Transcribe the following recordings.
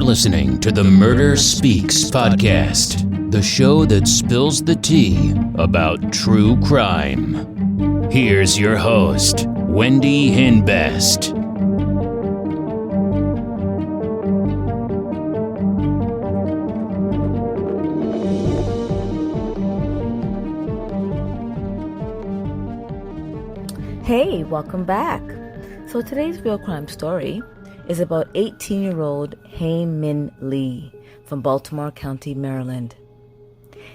You're listening to the Murder Speaks podcast, the show that spills the tea about true crime. Here's your host, Wendy Hinbest. Hey, welcome back. So today's real crime story is about 18-year-old Hae Min Lee from Baltimore County, Maryland.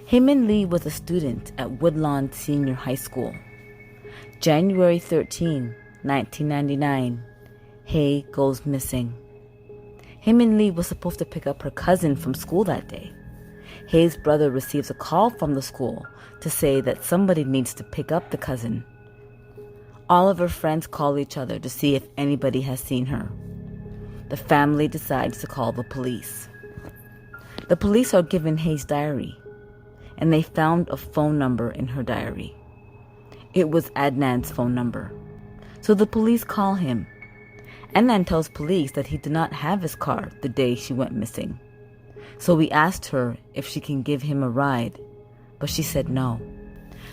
Hae Min Lee was a student at Woodlawn Senior High School. January 13, 1999, Hae goes missing. Hae Min Lee was supposed to pick up her cousin from school that day. Hae's brother receives a call from the school to say that somebody needs to pick up the cousin. All of her friends call each other to see if anybody has seen her. The family decides to call the police. The police are given Hae's diary, and they found a phone number in her diary. It was Adnan's phone number. So the police call him. Adnan tells police that he did not have his car the day she went missing. So we asked her if she can give him a ride, but she said no.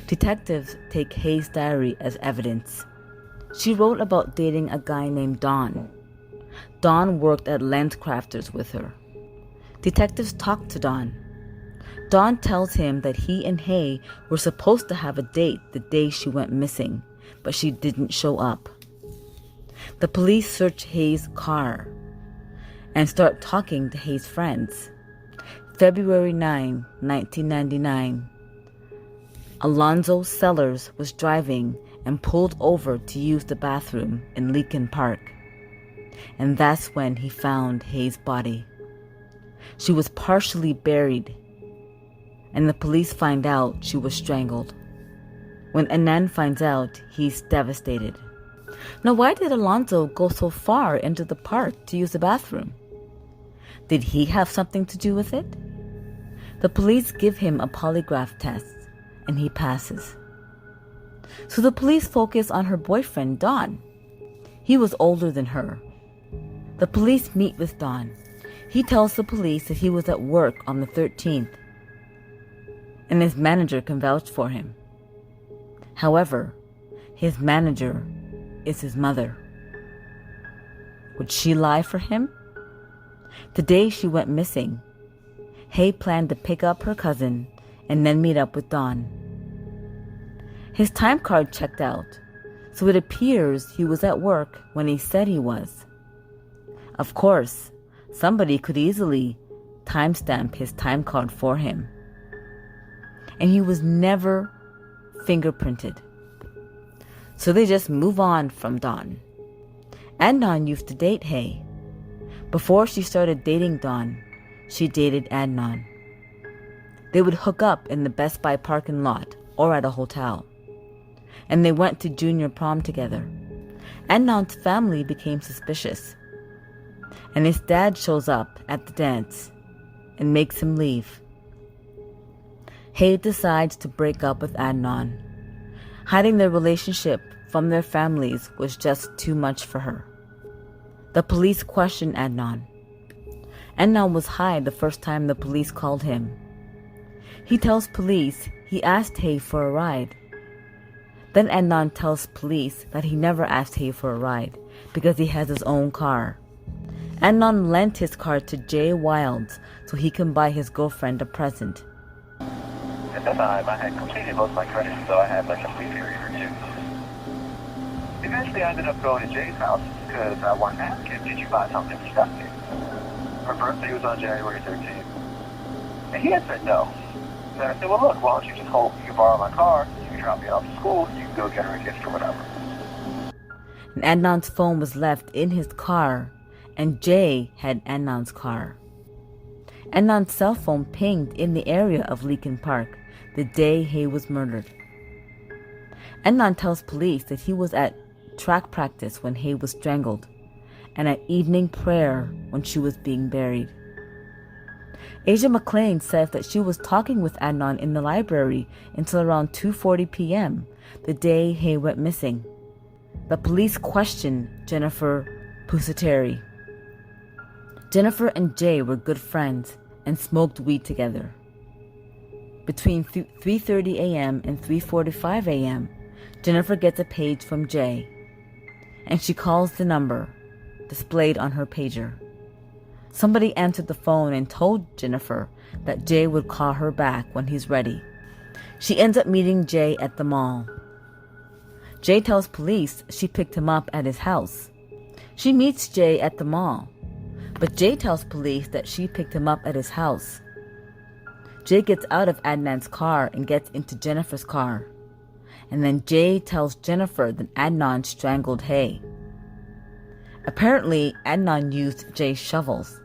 Detectives take Hae's diary as evidence. She wrote about dating a guy named Don. Don worked at Lenscrafters with her. Detectives talk to Don. Don tells him that he and Hae were supposed to have a date the day she went missing, but she didn't show up. The police search Hae's car and start talking to Hae's friends. February 9, 1999, Alonzo Sellers was driving and pulled over to use the bathroom in Leakin Park. And that's when he found Hae's body. She was partially buried, and the police find out she was strangled. When Adnan finds out, he's devastated. Now, why did Alonzo go so far into the park to use the bathroom? Did he have something to do with it? The police give him a polygraph test, and he passes. So the police focus on her boyfriend, Don. He was older than her. The police meet with Don. He tells the police that he was at work on the 13th, and his manager can vouch for him. However, his manager is his mother. Would she lie for him? The day she went missing, Hae planned to pick up her cousin and then meet up with Don. His time card checked out, so it appears he was at work when he said he was. Of course, somebody could easily timestamp his time card for him. And he was never fingerprinted. So they just move on from Don. Adnan used to date Hae. Before she started dating Don, she dated Adnan. They would hook up in the Best Buy parking lot or at a hotel. And they went to junior prom together. Adnan's family became suspicious. And his dad shows up at the dance and makes him leave. Hae decides to break up with Adnan. Hiding their relationship from their families was just too much for her. The police questioned Adnan. Adnan was high the first time the police called him. He tells police he asked Hae for a ride. Then Adnan tells police that he never asked Hae for a ride because he has his own car. Adnan lent his car to Jay Wilds so he can buy his girlfriend a present. At the time, I had completed most of my credits, so I had like a free period or two. Eventually, I ended up going to Jay's house because I wanted to ask him, did you buy something for Stephanie? Her birthday was on January 13th. And he had said no. So I said, well, look, why don't you just hold, you can borrow my car, you can drop me off to school, you can go get her a gift or whatever. And Adnan's phone was left in his car, and Jay had Adnan's car. Adnan's cell phone pinged in the area of Leakin Park the day Hae was murdered. Adnan tells police that he was at track practice when Hae was strangled, and at evening prayer when she was being buried. Asia McLean says that she was talking with Adnan in the library until around 2:40 p.m., the day Hae went missing. The police questioned Jennifer Pusateri. Jennifer and Jay were good friends and smoked weed together. Between 3:30 a.m. and 3:45 a.m., Jennifer gets a page from Jay, and she calls the number displayed on her pager. Somebody answered the phone and told Jennifer that Jay would call her back when he's ready. She ends up meeting Jay at the mall. Jay tells police she picked him up at his house. She meets Jay at the mall, but Jay tells police that she picked him up at his house. Jay gets out of Adnan's car and gets into Jennifer's car. And then Jay tells Jennifer that Adnan strangled Hae. Apparently, Adnan used Jay's shovels.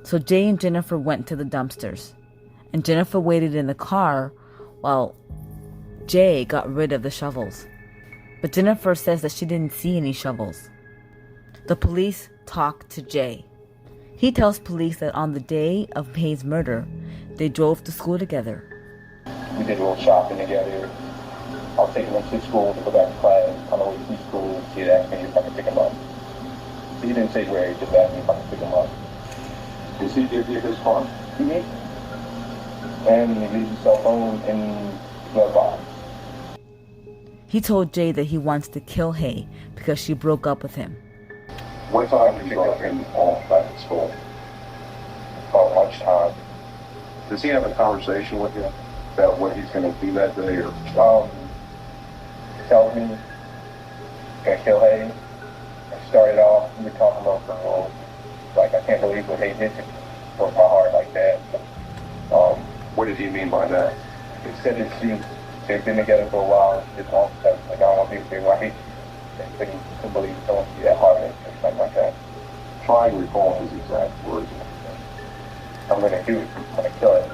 So Jay and Jennifer went to the dumpsters, and Jennifer waited in the car while Jay got rid of the shovels. But Jennifer says that she didn't see any shovels. The police talk to Jay. He tells police that on the day of Hae's murder, they drove to school together. We did a little shopping together. I was taking him to school to go back to class. On the way to school, he had asked me if I could pick him up. He didn't say where, he just asked me if I could pick him up. Does he give you his car? Mm-hmm. And he leaves his cell phone in the glove box. He told Jay that he wants to kill Hae because she broke up with him. What time did you drop him off back at school? About lunchtime. Does he have a conversation with you about what he's going to do that day? Or he tells me he's going to kill Hae. I started off, we were talking about girls. Like, I can't believe what Hae did to broke my heart like that. What did he mean by that? He said that they've been together for a while. It's all stuff. Like, I don't want people to say, right? But he couldn't believe someone could be that hard and something like that. Try and recall his exact words. I'm going to do it. I'm going to kill it.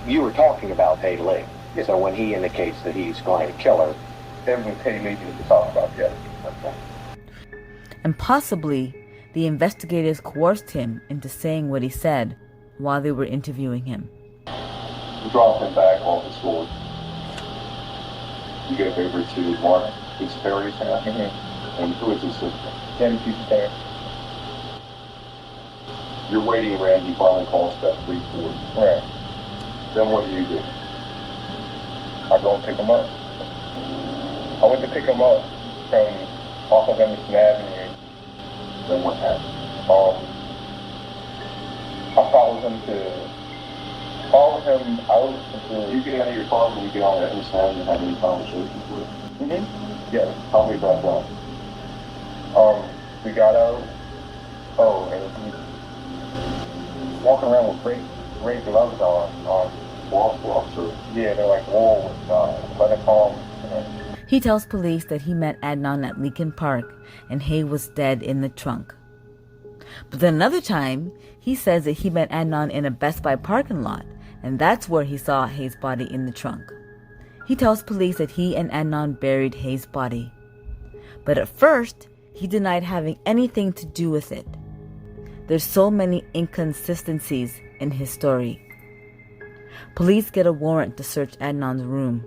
You were talking about Hae Lee. Yes. So when he indicates that he's going to kill her, everything Hae Lee to talk about, yes. And possibly, the investigators coerced him into saying what he said while they were interviewing him. We dropped him back off the school. You get over to Mark, his parents' house. Mm-hmm. And who is his sister? Jenny, she's there. You're waiting around, he finally calls about 3:40. Right. Then what do? I go and pick him up. I went to pick him up from off of Emerson Avenue. Then what happened? I followed him out until... You get out of your car when you get on Emerson Avenue and have any conversations with him? Mm-hmm. Yeah. Tell me about that. We got out. And he walking around with great gloves on. Wall gloves, or... Yeah, they're like wool with leather palms. He tells police that he met Adnan at Lincoln Park and Hae was dead in the trunk. But then another time, he says that he met Adnan in a Best Buy parking lot, and that's where he saw Hae's body in the trunk. He tells police that he and Adnan buried Hae's body. But at first, he denied having anything to do with it. There's so many inconsistencies in his story. Police get a warrant to search Adnan's room.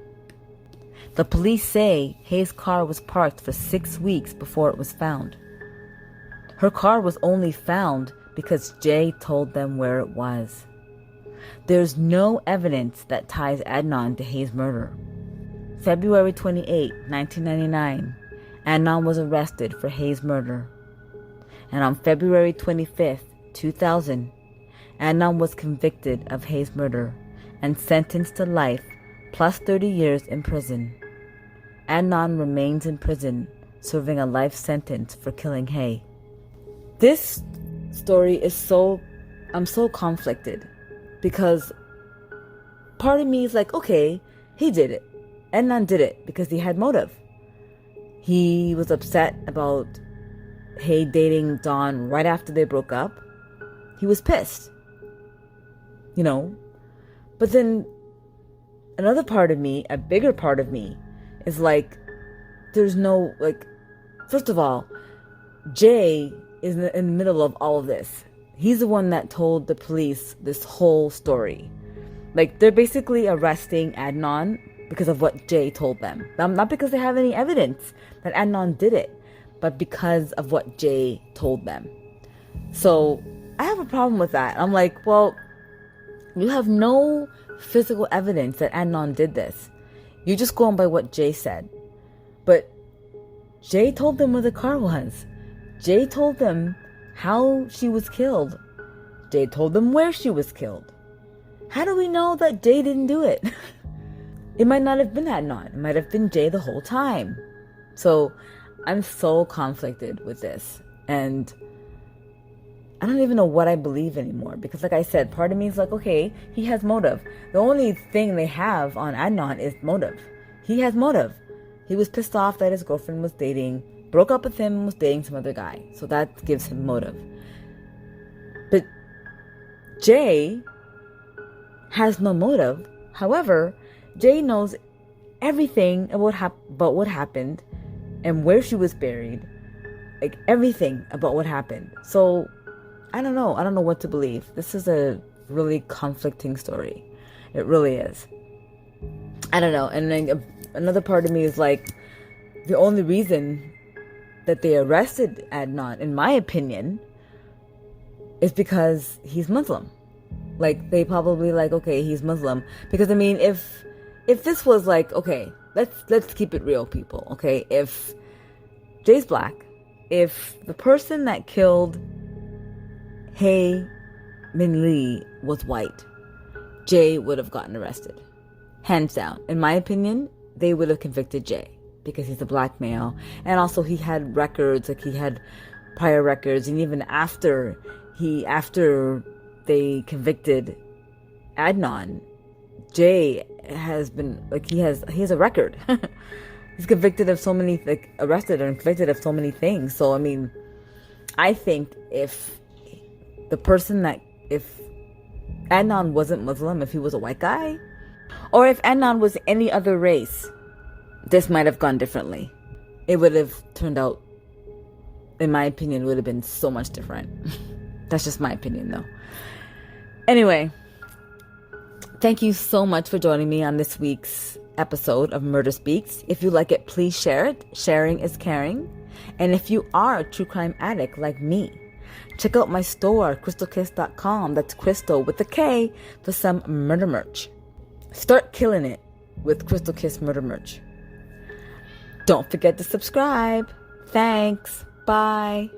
The police say Hae's car was parked for 6 weeks before it was found. Her car was only found because Jay told them where it was. There's no evidence that ties Adnan to Hae's murder. February 28, 1999, Adnan was arrested for Hae's murder. And on February 25, 2000, Adnan was convicted of Hae's murder and sentenced to life plus 30 years in prison. Adnan remains in prison, serving a life sentence for killing Hae. This story is I'm so conflicted because part of me is like, okay, he did it. Adnan did it because he had motive. He was upset about Hae dating Don right after they broke up. He was pissed. But then another part of me, a bigger part of me, is like, there's no, first of all, Jay is in the middle of all of this. He's the one that told the police this whole story. They're basically arresting Adnan because of what Jay told them. Not because they have any evidence that Adnan did it, but because of what Jay told them. So I have a problem with that. I'm like, well, you have no physical evidence that Adnan did this. You just go on by what Jay said. But Jay told them where the car was. Jay told them how she was killed. Jay told them where she was killed. How do we know that Jay didn't do it? It might not have been Adnan. It might have been Jay the whole time. So I'm so conflicted with this. And I don't even know what I believe anymore. Because like I said, part of me is like, okay, he has motive. The only thing they have on Adnan is motive. He has motive. He was pissed off that his girlfriend was broke up with him and was dating some other guy. So that gives him motive. But Jay has no motive. However, Jay knows everything about what happened and where she was buried. Like everything about what happened. So I don't know. I don't know what to believe. This is a really conflicting story. It really is. I don't know. And then another part of me is like, the only reason that they arrested Adnan, in my opinion, is because he's Muslim. Like, they probably like, okay, he's Muslim. Because I mean, if this was like, okay, let's keep it real, people. Okay, if Jay's black, if the person that killed Hae Min Lee was white, Jay would have gotten arrested. Hands down. In my opinion, they would have convicted Jay because he's a black male. And also he had records, like he had prior records. And even after they convicted Adnan, Jay has been, like, he has a record. He's convicted of so many, like, arrested and convicted of so many things. So, I mean, I think if Adnan wasn't Muslim, if he was a white guy, or if Adnan was any other race, this might have gone differently. It would have turned out, in my opinion, it would have been so much different. That's just my opinion, though. Anyway, thank you so much for joining me on this week's episode of Murder Speaks. If you like it, please share it. Sharing is caring. And if you are a true crime addict like me, check out my store, crystalkiss.com. That's Crystal with a K, for some murder merch. Start killing it with Crystal Kiss murder merch. Don't forget to subscribe. Thanks. Bye.